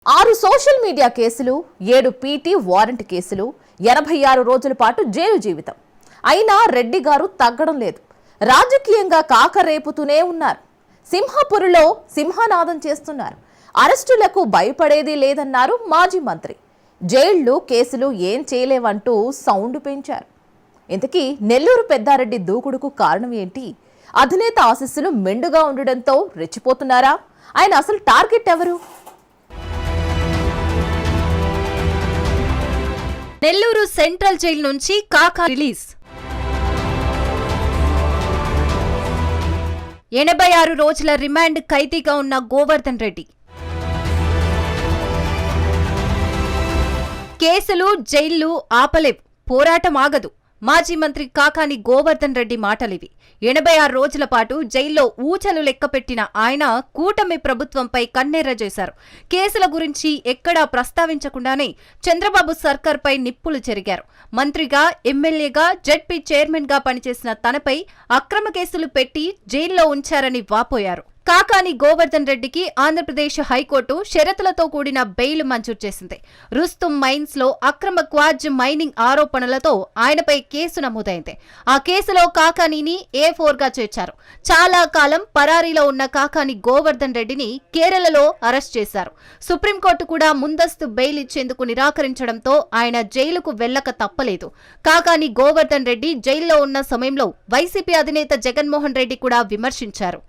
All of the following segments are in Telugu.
6 సోషల్ మీడియా కేసులు, 7 పీటీ వారెంట్ కేసులు, 86 రోజుల పాటు జైలు జీవితం. అయినా రెడ్డి గారు తగ్గడం లేదు. రాజకీయంగా కాకరేపుతూనే ఉన్నారు. సింహపురిలో సింహనాదం చేస్తున్నారు. అరెస్టులకు భయపడేది లేదన్నారు మాజీ మంత్రి. జైళ్లు కేసులు ఏం చేయలేవంటూ సౌండ్ పెంచారు. ఇంతకీ నెల్లూరు పెద్దారెడ్డి దూకుడుకు కారణం ఏంటి? అధినేత ఆశీస్సులు మెండుగా ఉండడంతో రెచ్చిపోతున్నారా? ఆయన అసలు టార్గెట్ ఎవరు? నెల్లూరు సెంట్రల్ జైలు నుంచి కాకా రిలీజ్. 86 రోజుల రిమాండ్ ఖైదీగా ఉన్న గోవర్ధన్ రెడ్డి. కేసులు, జైళ్లు ఆపలేవు, పోరాటం ఆగదు. మాజీ మంత్రి కాకాని గోవర్ధన్ రెడ్డి మాటలివి. 86 రోజుల పాటు జైల్లో ఊచలు లెక్కపెట్టిన ఆయన కూటమి ప్రభుత్వంపై కన్నెర్ర చేశారు. కేసుల గురించి ఎక్కడా ప్రస్తావించకుండానే చంద్రబాబు సర్కార్పై నిప్పులు చెరిగారు. మంత్రిగా, ఎమ్మెల్యేగా, జడ్పీ చైర్మన్ గా పనిచేసిన తనపై అక్రమ కేసులు పెట్టి జైల్లో ఉంచారని వాపోయారు. కాకాని గోవర్ధన్ రెడ్డికి ఆంధ్రప్రదేశ్ హైకోర్టు షరతులతో కూడిన బెయిల్ మంజూరు చేసింది. రుస్తుం మైన్స్ లో అక్రమ క్వార్జ్ మైనింగ్ ఆరోపణలతో ఆయనపై కేసు నమోదైంది. ఆ కేసులో కాకానీని A4 గా చేర్చారు. చాలా కాలం పరారీలో ఉన్న కాకాని గోవర్ధన్ రెడ్డిని కేరళలో అరెస్ట్ చేశారు. సుప్రీంకోర్టు కూడా ముందస్తు బెయిల్ ఇచ్చేందుకు నిరాకరించడంతో ఆయన జైలుకు వెళ్లక తప్పలేదు. కాకాని గోవర్ధన్ రెడ్డి జైల్లో ఉన్న సమయంలో వైసీపీ అధినేత జగన్మోహన్ రెడ్డి కూడా విమర్శించారు.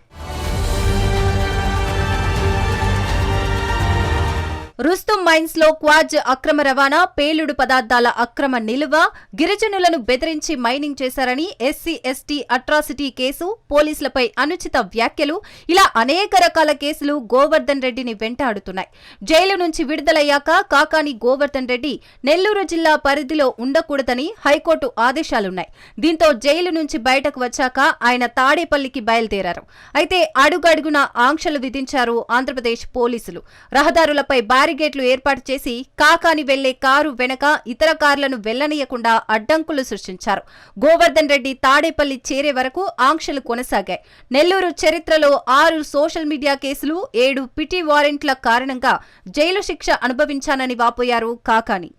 రుస్తుం మైన్స్ లో క్వార్జ్ అక్రమ రవాణా, పేలుడు పదార్థాల అక్రమ నిలువ, గిరిజనులను బెదిరించి మైనింగ్ చేశారని SC/ST అట్రాసిటీ కేసు, పోలీసులపై అనుచిత వ్యాఖ్యలు, ఇలా అనేక రకాల కేసులు గోవర్ధన్ రెడ్డిని వెంటాడుతున్నాయి. జైలు నుంచి విడుదలయ్యాక కాకాని గోవర్ధన్ రెడ్డి నెల్లూరు జిల్లా పరిధిలో ఉండకూడదని హైకోర్టు ఆదేశాలున్నాయి. దీంతో జైలు నుంచి బయటకు వచ్చాక ఆయన తాడేపల్లికి బయలుదేరారు. అయితే అడుగడుగున ఆంక్షలు విధించారు ఆంధ్రప్రదేశ్ పోలీసులు. రహదారులపై బ్యారిగేట్లు ఏర్పాటు చేసి కాకాని వెళ్లే కారు వెనక ఇతర కార్లను వెళ్లనీయకుండా అడ్డంకులు సృష్టించారు. గోవర్ధన్ రెడ్డి తాడేపల్లి చేరే వరకు ఆంక్షలు కొనసాగాయి. నెల్లూరు చరిత్రలో 6 సోషల్ మీడియా కేసులు, 7 పిటి వారెంట్ల కారణంగా జైలు శిక్ష అనుభవించానని వాపోయారు కాకాని.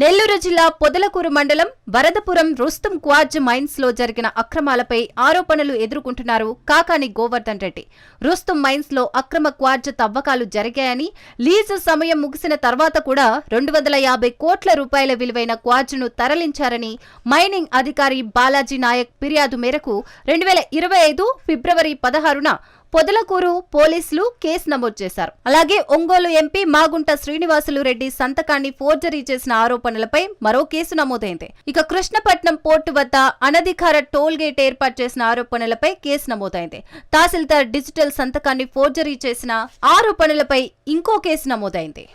నెల్లూరు జిల్లా పొదలకూరు మండలం వరదపురం రుస్తుం క్వార్జ్ మైన్స్ లో జరిగిన అక్రమాలపై ఆరోపణలు ఎదుర్కొంటున్నారు కాకాని గోవర్ధన్ రెడ్డి. రుస్తుం మైన్స్ లో అక్రమ క్వార్జ్ తవ్వకాలు జరిగాయని, లీజు సమయం ముగిసిన తర్వాత కూడా 250 కోట్ల రూపాయల విలువైన క్వార్జ్ను తరలించారని మైనింగ్ అధికారి బాలాజీ నాయక్ ఫిర్యాదు మేరకు 2025 ఫిబ్రవరి 16న పొదలకూరు పోలీసులు కేసు నమోదు చేశారు. అలాగే ఒంగోలు ఎంపీ మాగుంట శ్రీనివాసులు రెడ్డి సంతకాన్ని ఫోర్జరీ చేసిన ఆరోపణలపై మరో కేసు నమోదైంది. ఇక కృష్ణపట్నం పోర్టు వద్ద అనధికార టోల్ గేట్ ఏర్పాటు చేసిన ఆరోపణలపై కేసు నమోదైంది. తహసీల్దార్ డిజిటల్ సంతకాన్ని ఫోర్జరీ చేసిన ఆరోపణలపై ఇంకో కేసు నమోదైంది.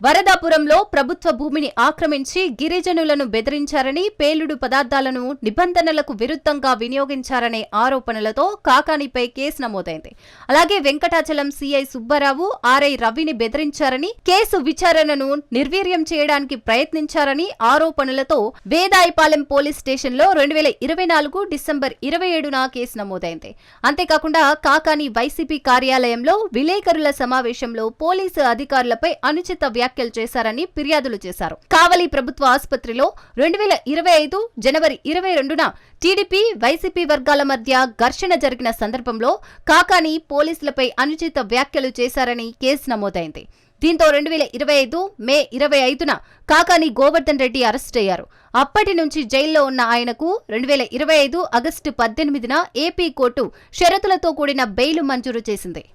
వరదాపురంలో ప్రభుత్వ భూమిని ఆక్రమించి గిరిజనులను బెదిరించారని, పేలుడు పదార్థాలను నిబంధనలకు విరుద్ధంగా వినియోగించారనే ఆరోపణలతో కాకానిపై కేసు నమోదైంది. అలాగే వెంకటాచలం సిఐ సుబ్బారావు, RI రవిని బెదిరించారని, కేసు విచారణను నిర్వీర్యం చేయడానికి ప్రయత్నించారని ఆరోపణలతో వేదాయపాలెం పోలీస్ స్టేషన్లో 2024 డిసెంబర్ 27న కేసు నమోదైంది. అంతేకాకుండా కాకాని వైసీపీ కార్యాలయంలో విలేకరుల సమావేశంలో పోలీసు అధికారులపై అనుచిత వ్యాఖ్యలు చేశారని ఫిర్యాదులు చేశారు. కావలి ప్రభుత్వ ఆసుపత్రిలో 2025 జనవరి 22న టీడీపీ, వైసీపీ వర్గాల మధ్య ఘర్షణ జరిగిన సందర్భంలో కాకాని పోలీసులపై అనుచిత వ్యాఖ్యలు చేశారని కేసు నమోదైంది. దీంతో 2025 మే 25న కాకాని గోవర్ధన్ రెడ్డి అరెస్ట్ అయ్యారు. అప్పటి నుంచి జైల్లో ఉన్న ఆయనకు 2025 ఆగస్టు 18న ఏపీ కోర్టు షరతులతో కూడిన బెయిల్ మంజూరు చేసింది.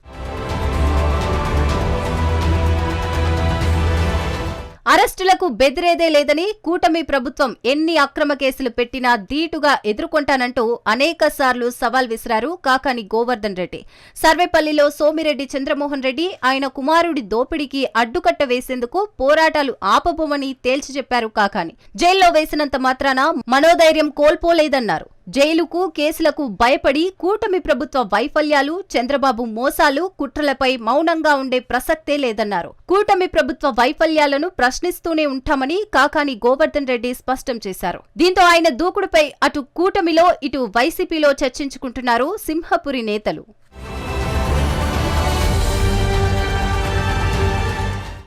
అరెస్టులకు బెదిరేదే లేదని, కూటమి ప్రభుత్వం ఎన్ని అక్రమ కేసులు పెట్టినా ధీటుగా ఎదుర్కొంటానంటూ అనేకసార్లు సవాల్ విసిరారు కాకాని గోవర్ధన్ రెడ్డి. సర్వేపల్లిలో సోమిరెడ్డి చంద్రమోహన్ రెడ్డి ఆయన కుమారుడి దోపిడీకి అడ్డుకట్ట వేసేందుకు పోరాటాలు ఆపబోమని తేల్చి చెప్పారు కాకాని. జైల్లో వేసినంత మాత్రాన మనోధైర్యం కోల్పోలేదన్నారు. జైలుకు కేసులకు భయపడి కూటమి ప్రభుత్వ వైఫల్యాలు, చంద్రబాబు మోసాలు, కుట్రలపై మౌనంగా ఉండే ప్రసక్తే లేదన్నారు. కూటమి ప్రభుత్వ వైఫల్యాలను ప్రశ్నిస్తూనే ఉంటామని కాకాని గోవర్ధన్ రెడ్డి స్పష్టం చేశారు. దీంతో ఆయన దూకుడుపై అటు కూటమిలో ఇటు వైసీపీలో చర్చించుకుంటున్నారు సింహపురి నేతలు.